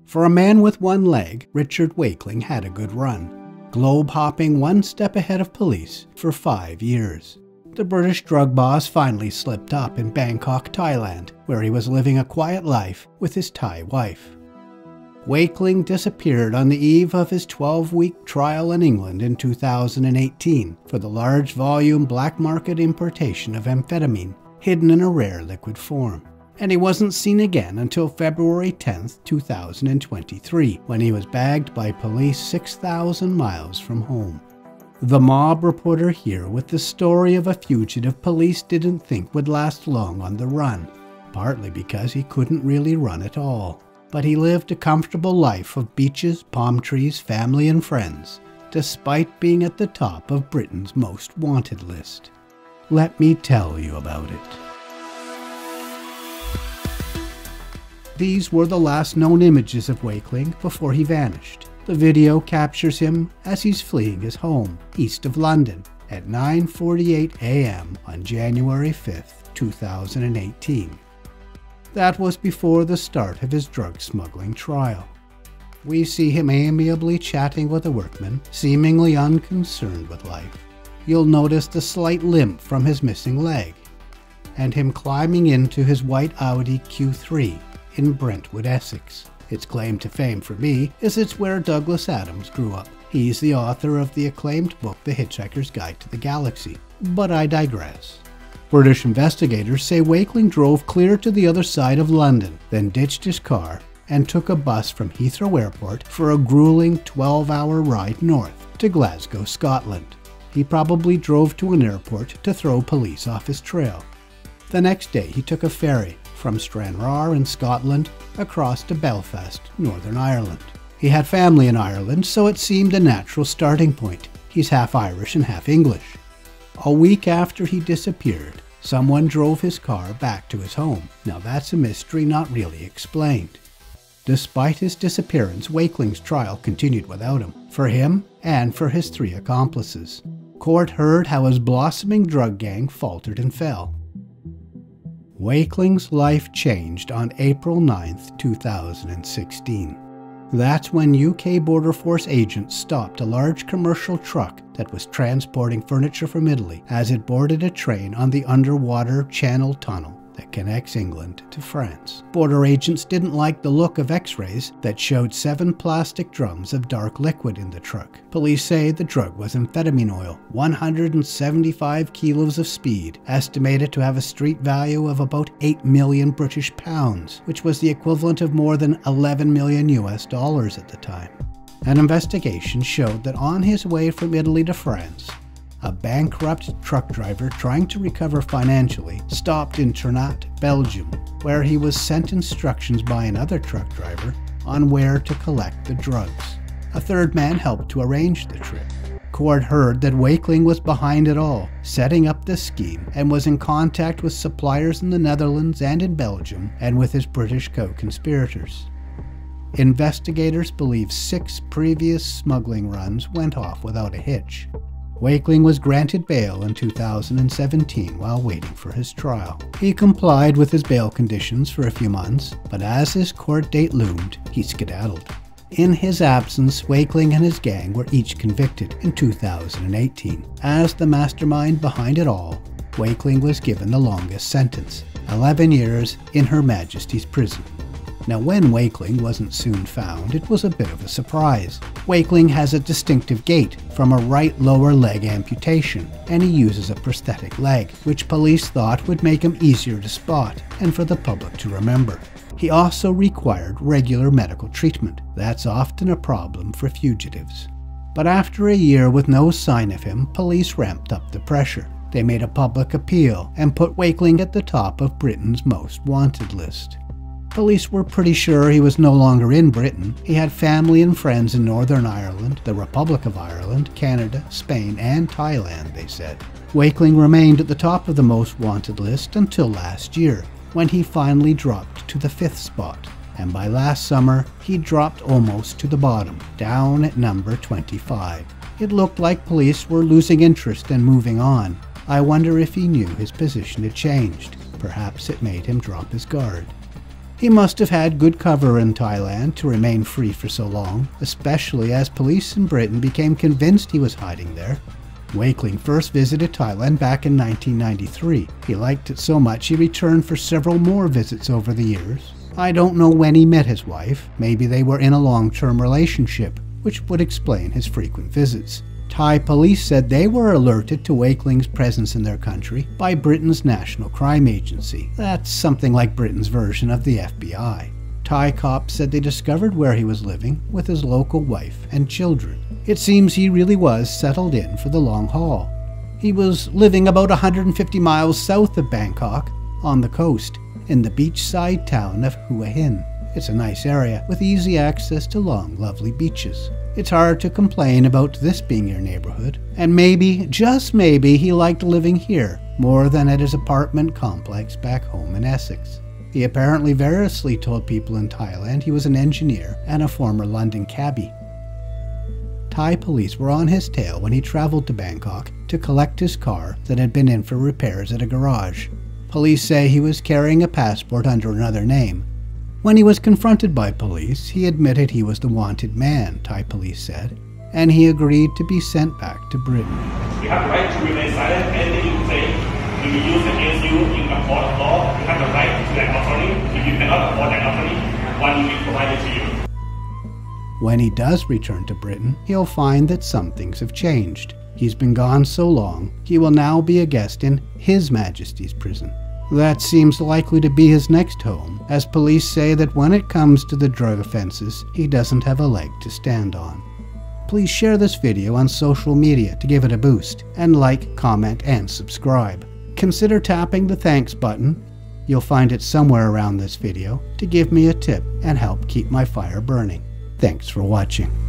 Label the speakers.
Speaker 1: For a man with one leg, Richard Wakeling had a good run, globe-hopping one step ahead of police for 5 years. The British drug boss finally slipped up in Bangkok, Thailand, where he was living a quiet life with his Thai wife. Wakeling disappeared on the eve of his 12-week trial in England in 2018 for the large volume black market importation of amphetamine, hidden in a rare liquid form. And he wasn't seen again until February 10, 2023, when he was bagged by police 6,000 miles from home. The mob reporter here with the story of a fugitive police didn't think would last long on the run, partly because he couldn't really run at all. But he lived a comfortable life of beaches, palm trees, family and friends, despite being at the top of Britain's most wanted list. Let me tell you about it. These were the last known images of Wakeling before he vanished. The video captures him as he's fleeing his home, east of London, at 9:48 a.m. on January 5, 2018. That was before the start of his drug smuggling trial. We see him amiably chatting with a workman, seemingly unconcerned with life. You'll notice the slight limp from his missing leg, and him climbing into his white Audi Q3 in Brentwood, Essex. Its claim to fame for me is it's where Douglas Adams grew up. He's the author of the acclaimed book The Hitchhiker's Guide to the Galaxy. But I digress. British investigators say Wakeling drove clear to the other side of London, then ditched his car and took a bus from Heathrow Airport for a grueling 12-hour ride north to Glasgow, Scotland. He probably drove to an airport to throw police off his trail. The next day he took a ferry from Stranraer in Scotland across to Belfast, Northern Ireland. He had family in Ireland, so it seemed a natural starting point. He's half Irish and half English. A week after he disappeared, someone drove his car back to his home. Now that's a mystery not really explained. Despite his disappearance, Wakeling's trial continued without him, for him and for his 3 accomplices. Court heard how his blossoming drug gang faltered and fell. Wakeling's life changed on April 9, 2016. That's when UK Border Force agents stopped a large commercial truck that was transporting furniture from Italy as it boarded a train on the underwater Channel Tunnel that connects England to France. Border agents didn't like the look of x-rays that showed 7 plastic drums of dark liquid in the truck. Police say the drug was amphetamine oil, 175 kilos of speed, estimated to have a street value of about 8 million British pounds, which was the equivalent of more than 11 million US dollars at the time. An investigation showed that on his way from Italy to France, a bankrupt truck driver trying to recover financially stopped in Ternat, Belgium, where he was sent instructions by another truck driver on where to collect the drugs. A third man helped to arrange the trip. Court heard that Wakeling was behind it all, setting up this scheme, and was in contact with suppliers in the Netherlands and in Belgium, and with his British co-conspirators. Investigators believe 6 previous smuggling runs went off without a hitch. Wakeling was granted bail in 2017 while waiting for his trial. He complied with his bail conditions for a few months, but as his court date loomed, he skedaddled. In his absence, Wakeling and his gang were each convicted in 2018. As the mastermind behind it all, Wakeling was given the longest sentence, 11 years in Her Majesty's prison. Now, when Wakeling wasn't soon found, it was a bit of a surprise. Wakeling has a distinctive gait from a right lower leg amputation, and he uses a prosthetic leg, which police thought would make him easier to spot and for the public to remember. He also required regular medical treatment. That's often a problem for fugitives. But after a year with no sign of him, police ramped up the pressure. They made a public appeal and put Wakeling at the top of Britain's most wanted list. Police were pretty sure he was no longer in Britain. He had family and friends in Northern Ireland, the Republic of Ireland, Canada, Spain, and Thailand, they said. Wakeling remained at the top of the most wanted list until last year, when he finally dropped to the 5th spot. And by last summer, he dropped almost to the bottom, down at number 25. It looked like police were losing interest and moving on. I wonder if he knew his position had changed. Perhaps it made him drop his guard. He must have had good cover in Thailand to remain free for so long, especially as police in Britain became convinced he was hiding there. Wakeling first visited Thailand back in 1993. He liked it so much he returned for several more visits over the years. I don't know when he met his wife. Maybe they were in a long-term relationship, which would explain his frequent visits. Thai police said they were alerted to Wakeling's presence in their country by Britain's National Crime Agency. That's something like Britain's version of the FBI. Thai cops said they discovered where he was living with his local wife and children. It seems he really was settled in for the long haul. He was living about 150 miles south of Bangkok, on the coast, in the beachside town of Hua Hin. It's a nice area with easy access to long, lovely beaches. It's hard to complain about this being your neighborhood, and maybe, just maybe, he liked living here more than at his apartment complex back home in Essex. He apparently variously told people in Thailand he was an engineer and a former London cabbie. Thai police were on his tail when he traveled to Bangkok to collect his car that had been in for repairs at a garage. Police say he was carrying a passport under another name. When he was confronted by police, he admitted he was the wanted man, Thai police said, and he agreed to be sent back to Britain.
Speaker 2: You have the right to remain silent. Anything you say will be used against you in a court of law. You have the right to that authority. If you cannot afford that authority, one will be provided to you.
Speaker 1: When he does return to Britain, he'll find that some things have changed. He's been gone so long, he will now be a guest in His Majesty's prison. That seems likely to be his next home, as police say that when it comes to the drug offenses, he doesn't have a leg to stand on. Please share this video on social media to give it a boost, and like, comment, and subscribe. Consider tapping the thanks button, you'll find it somewhere around this video, to give me a tip and help keep my fire burning. Thanks for watching.